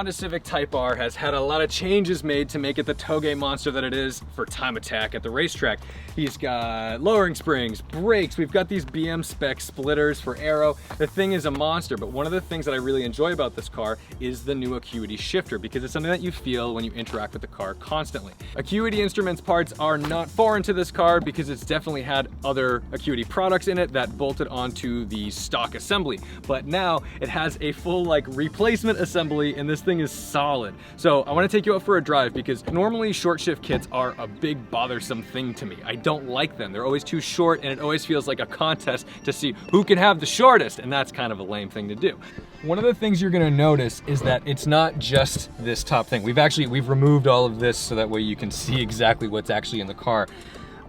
Honda Civic Type R has had a lot of changes made to make it the toge monster that it is for time attack at the racetrack. He's got lowering springs, brakes, we've got these BM spec splitters for aero. The thing is a monster, but one of the things that I really enjoy about this car is the new Acuity shifter, because it's something that you feel when you interact with the car constantly. Acuity Instruments parts are not foreign to this car because it's definitely had other Acuity products in it that bolted onto the stock assembly, but now it has a full like replacement assembly, and this thing is solid. So I want to take you out for a drive because normally short shift kits are a big bothersome thing to me. I don't like them. They're always too short, and it always feels like a contest to see who can have the shortest, and that's kind of a lame thing to do. One of the things you're going to notice is that it's not just this top thing. We've removed all of this so that way you can see exactly what's actually in the car.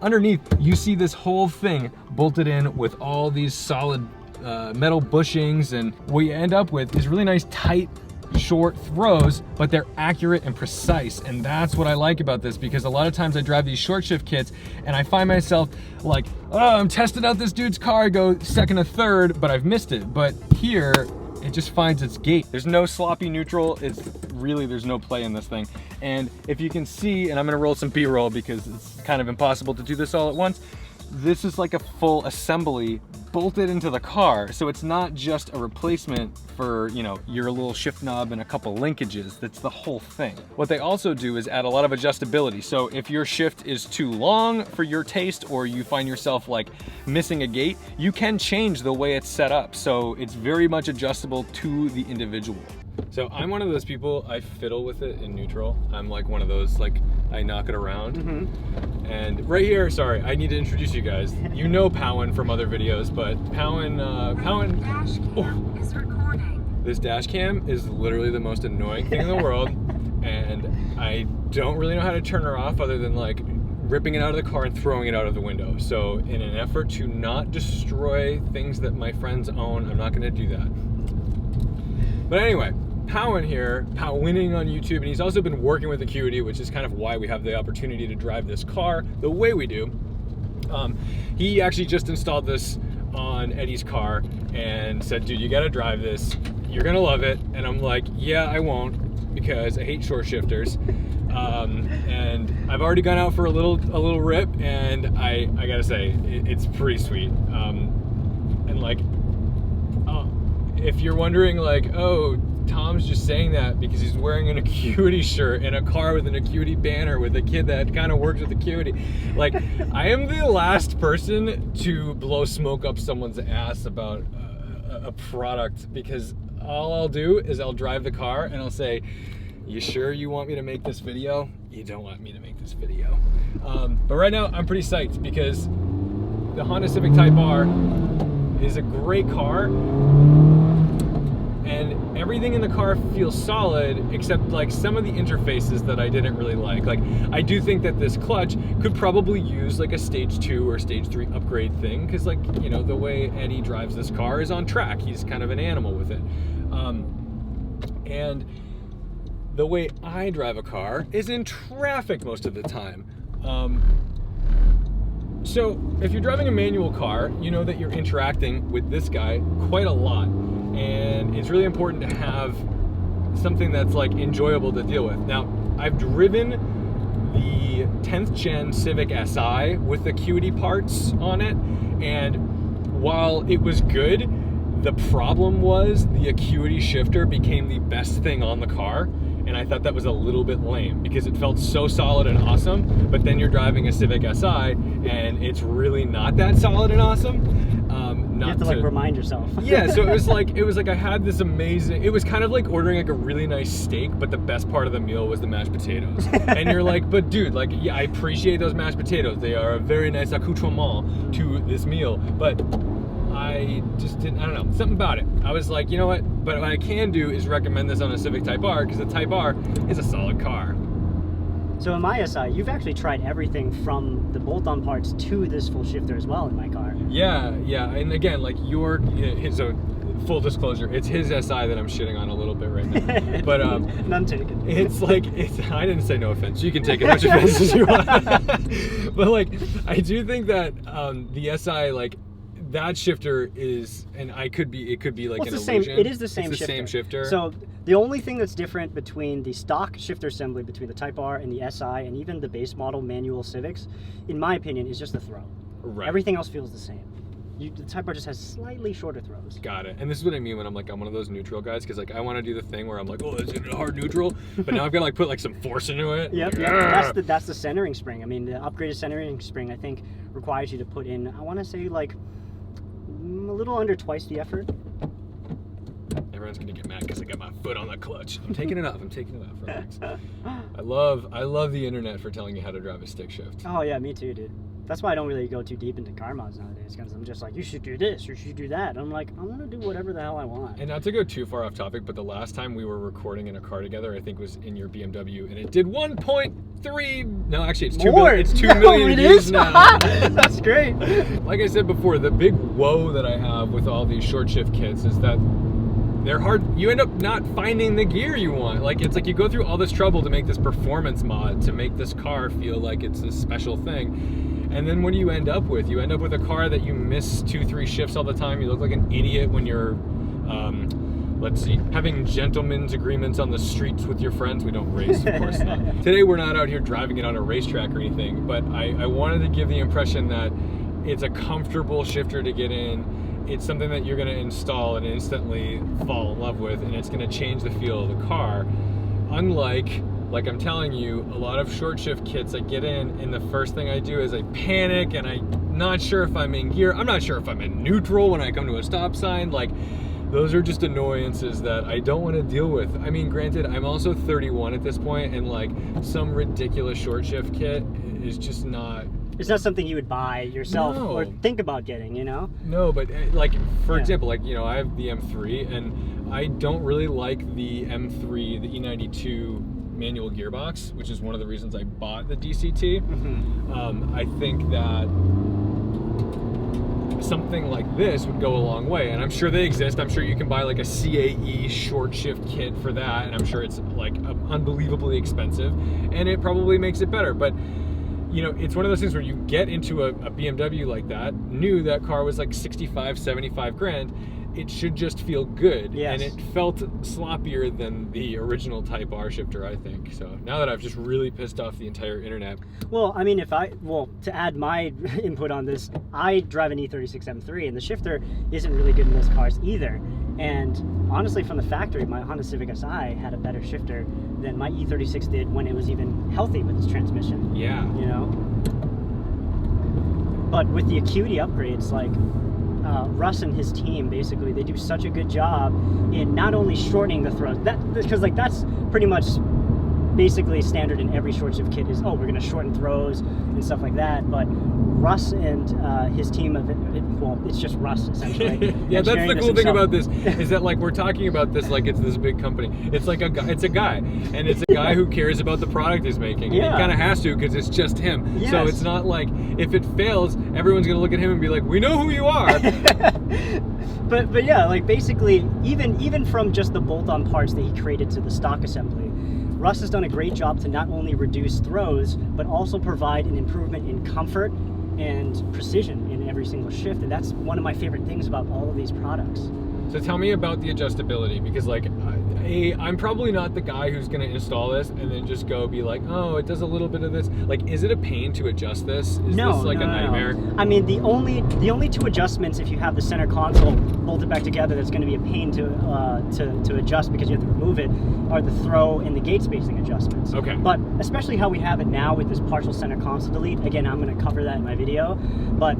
Underneath, you see this whole thing bolted in with all these solid metal bushings, and what you end up with is really nice tight short throws, but they're accurate and precise, and that's what I like about this, because a lot of times I drive these short shift kits and I find myself like, oh, I'm testing out this dude's car, I go second or third, but I've missed it. But here it just finds its gate. There's no sloppy neutral. There's no play in this thing. And if you can see, and I'm gonna roll some B-roll because it's kind of impossible to do this all at once, this is like a full assembly bolted into the car. So it's not just a replacement for, you know, your little shift knob and a couple linkages. That's the whole thing. What they also do is add a lot of adjustability. So if your shift is too long for your taste, or you find yourself like missing a gate, you can change the way it's set up. So it's very much adjustable to the individual. So I'm one of those people, I fiddle with it in neutral. I'm like one of those, like, I knock it around. And right here, sorry, I need to introduce you guys. You know Powen from other videos, but Powen, is recording. This dash cam is literally the most annoying thing in the world, and I don't really know how to turn her off other than like ripping it out of the car and throwing it out of the window. So in an effort to not destroy things that my friends own, I'm not gonna do that. But anyway, Powen here, Powinning on YouTube, and he's also been working with Acuity, which is kind of why we have the opportunity to drive this car the way we do. He actually just installed this on Eddie's car and said, dude, you gotta drive this, you're gonna love it. And I'm like, yeah, I won't, because I hate short shifters. And I've already gone out for a little rip, and I gotta say, it's pretty sweet. And like, if you're wondering like, oh, Tom's just saying that because he's wearing an Acuity shirt in a car with an Acuity banner with a kid that kind of works with Acuity. Like, I am the last person to blow smoke up someone's ass about a product, because all I'll do is I'll drive the car and I'll say, you sure you want me to make this video? You don't want me to make this video. But right now I'm pretty psyched because the Honda Civic Type R is a great car, and everything in the car feels solid except like some of the interfaces that I didn't really like. Like, I do think that this clutch could probably use like a stage 2 or stage 3 upgrade thing, because like, you know, the way Eddie drives this car is on track. He's kind of an animal with it. And the way I drive a car is in traffic most of the time. So if you're driving a manual car, you know that you're interacting with this guy quite a lot. And it's really important to have something that's like enjoyable to deal with. Now, I've driven the 10th gen Civic Si with Acuity parts on it, and while it was good, the problem was the Acuity shifter became the best thing on the car. And I thought that was a little bit lame because it felt so solid and awesome, but then you're driving a Civic Si and it's really not that solid and awesome. You have to like remind yourself. Yeah, so it was like I had this amazing, it was kind of like ordering like a really nice steak, but the best part of the meal was the mashed potatoes. And you're like, but dude, like, yeah, I appreciate those mashed potatoes. They are a very nice accoutrement to this meal, but I just didn't, I don't know, something about it. I was like, you know what, but what I can do is recommend this on a Civic Type R, because the Type R is a solid car. So in my Si, you've actually tried everything from the bolt-on parts to this full shifter as well in my car. Yeah, and again, like so full disclosure, it's his Si that I'm shitting on a little bit right now. But none taken. It's like, I didn't say no offense. You can take as much offense as you want. But like, I do think that the Si, like, that shifter is, and it could be like Well, an it's illusion. it is the same It's the shifter. same shifter. So the only thing that's different between the stock shifter assembly between the Type R and the Si and even the base model manual Civics, in my opinion, is just the throw. Right. Everything else feels the same. The Type R just has slightly shorter throws. Got it. And this is what I mean when I'm like, I'm one of those neutral guys, because like I want to do the thing where I'm like, oh, is it a hard neutral? But now I've got to like put like some force into it. Yep, Like, yep. That's the centering spring. I mean, the upgraded centering spring, I think, requires you to put in, I want to say like a little under twice the effort. Everyone's gonna get mad because I got my foot on the clutch. I'm taking it off. Relax. I love the internet for telling you how to drive a stick shift. Oh yeah, me too, dude. That's why I don't really go too deep into car mods nowadays, because I'm just like, you should do this, you should do that. And I'm like, I'm gonna do whatever the hell I want. And not to go too far off topic, but the last time we were recording in a car together, I think was in your BMW, and it did 1.3. No, actually, it's 2 More. million. It's 2 No, million it views is. now. That's great. Like I said before, the big woe that I have with all these short shift kits is that they're hard. You end up not finding the gear you want. Like, it's like you go through all this trouble to make this performance mod, to make this car feel like it's a special thing. And then what do you end up with? You end up with a car that you miss 2-3 shifts all the time. You look like an idiot when you're, let's see, having gentlemen's agreements on the streets with your friends. We don't race, of course not. Today we're not out here driving it on a racetrack or anything, but I wanted to give the impression that it's a comfortable shifter to get in. It's something that you're going to install and instantly fall in love with, and it's going to change the feel of the car. Unlike, like I'm telling you, a lot of short shift kits I get in, and the first thing I do is I panic, and I'm not sure if I'm in gear. I'm not sure if I'm in neutral when I come to a stop sign. Like, those are just annoyances that I don't want to deal with. I mean, granted, I'm also 31 at this point, and like some ridiculous short shift kit is just not... It's not something you would buy yourself or think about getting, you know? No, but like, for example, like, you know, I have the M3, and I don't really like the M3, the E92 manual gearbox, which is one of the reasons I bought the DCT. Mm-hmm. I think that something like this would go a long way, and I'm sure they exist. I'm sure you can buy like a CAE short shift kit for that, and I'm sure it's like unbelievably expensive, and it probably makes it better. But you know, it's one of those things where you get into a BMW like that, new, that car was like 65, 75 grand. It should just feel good. Yes. And it felt sloppier than the original Type R shifter, I think. So now that I've just really pissed off the entire internet. Well, I mean, to add my input on this, I drive an E36 M3, and the shifter isn't really good in those cars either. And honestly, from the factory, my Honda Civic Si had a better shifter than my E36 did when it was even healthy with its transmission. Yeah. You know? But with the Acuity upgrades, like, Russ and his team, basically, they do such a good job in not only shortening the throws, because like that's pretty much basically standard in every short shift kit is, oh, we're going to shorten throws and stuff like that. But Russ and his team of it's just Russ essentially. Yeah, that's the cool thing about this is that like we're talking about this like it's this big company. It's like it's a guy, and it's a guy who cares about the product he's making. Yeah. And he kind of has to, because it's just him. Yes. So it's not like if it fails, everyone's gonna look at him and be like, we know who you are. But yeah, like basically even from just the bolt-on parts that he created to the stock assembly, Russ has done a great job to not only reduce throws, but also provide an improvement in comfort and precision in every single shift. And that's one of my favorite things about all of these products. So tell me about the adjustability, because like I'm probably not the guy who's going to install this and then just go be like, oh, it does a little bit of this. Like, is it a pain to adjust this? Is this like a nightmare? No. I mean, the only two adjustments, if you have the center console bolted back together, that's going to be a pain to adjust because you have to remove it, are the throw and the gate spacing adjustments. Okay. But especially how we have it now with this partial center console delete. Again, I'm going to cover that in my video. But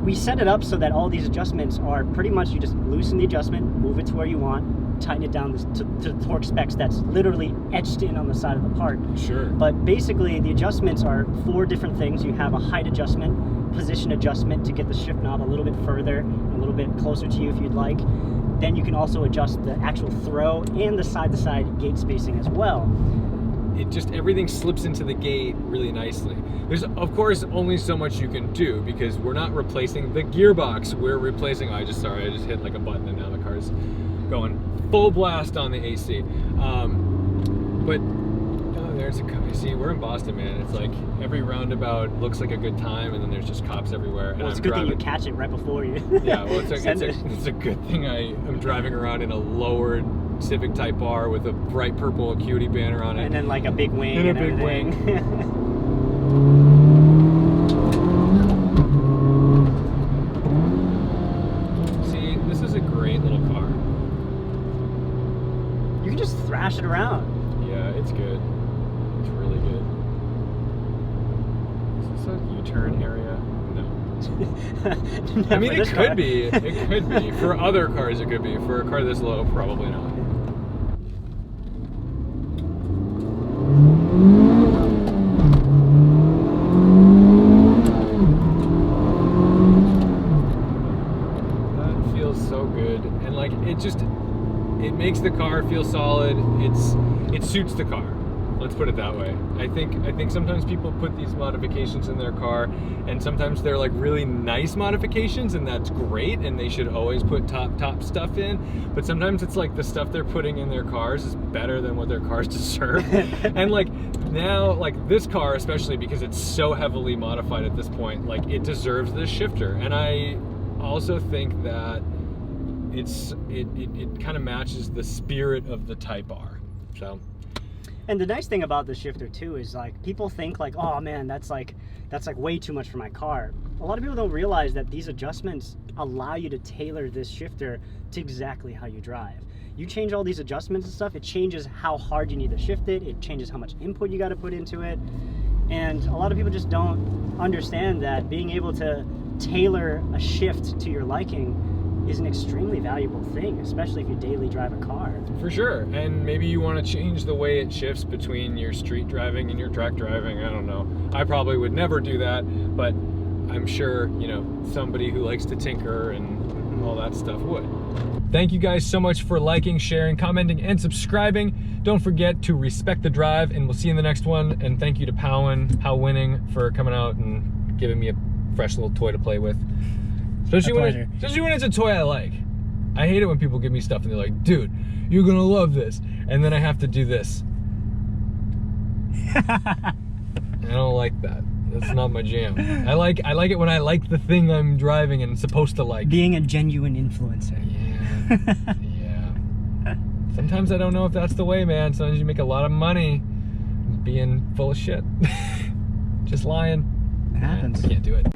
we set it up so that all these adjustments are pretty much, you just loosen the adjustment, move it to where you want, tighten it down to torque specs that's literally etched in on the side of the part. Sure. But basically, the adjustments are 4 different things. You have a height adjustment, position adjustment to get the shift knob a little bit further, a little bit closer to you if you'd like. Then you can also adjust the actual throw and the side-to-side gate spacing as well. It just, everything slips into the gate really nicely. There's, of course, only so much you can do because we're not replacing the gearbox. We're replacing, I just hit like a button and now the car's going full blast on the AC. But there's a cop. See, we're in Boston, man. It's like every roundabout looks like a good time, and then there's just cops everywhere. And Well, it's a good thing you catch it right before you. Yeah, well, it's a good thing I'm driving around in a lowered Civic Type R with a bright purple Acuity banner on it. And then like a big wing. And a big wing. See, this is a great little car. You can just thrash it around. Yeah, it's good. It's really good. Is this a U-turn area? No. I mean, it could be. It could be. For other cars, it could be. For a car this low, probably not. That feels so good. And like, it makes the car feel solid. It suits the car. Let's put it that way. I think sometimes people put these modifications in their car, and sometimes they're like really nice modifications, and that's great, and they should always put top stuff in. But sometimes it's like the stuff they're putting in their cars is better than what their cars deserve. And like now, like this car especially, because it's so heavily modified at this point, like it deserves this shifter. And I also think that it kind of matches the spirit of the Type R. So. And the nice thing about the shifter too is like people think like, oh man, that's like way too much for my car. A lot of people don't realize that these adjustments allow you to tailor this shifter to exactly how you drive. You change all these adjustments and stuff, it changes how hard you need to shift it, it changes how much input you got to put into it. And a lot of people just don't understand that being able to tailor a shift to your liking is an extremely valuable thing, especially if you daily drive a car. For sure, and maybe you want to change the way it shifts between your street driving and your track driving. I don't know. I probably would never do that, but I'm sure, you know, somebody who likes to tinker and all that stuff would. Thank you guys so much for liking, sharing, commenting, and subscribing. Don't forget to respect the drive, and we'll see you in the next one. And thank you to Powinning for coming out and giving me a fresh little toy to play with. Especially when it's a toy I like. I hate it when people give me stuff and they're like, dude, you're gonna love this. And then I have to do this. I don't like that. That's not my jam. I like it when I like the thing I'm driving and supposed to like. Being a genuine influencer. Yeah. Yeah. Sometimes I don't know if that's the way, man. Sometimes you make a lot of money being full of shit. Just lying. It happens. I can't do it.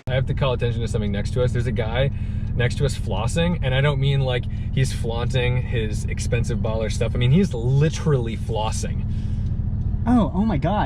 I have to call attention to something next to us. There's a guy next to us flossing, and I don't mean like he's flaunting his expensive baller stuff. I mean, he's literally flossing. Oh my God.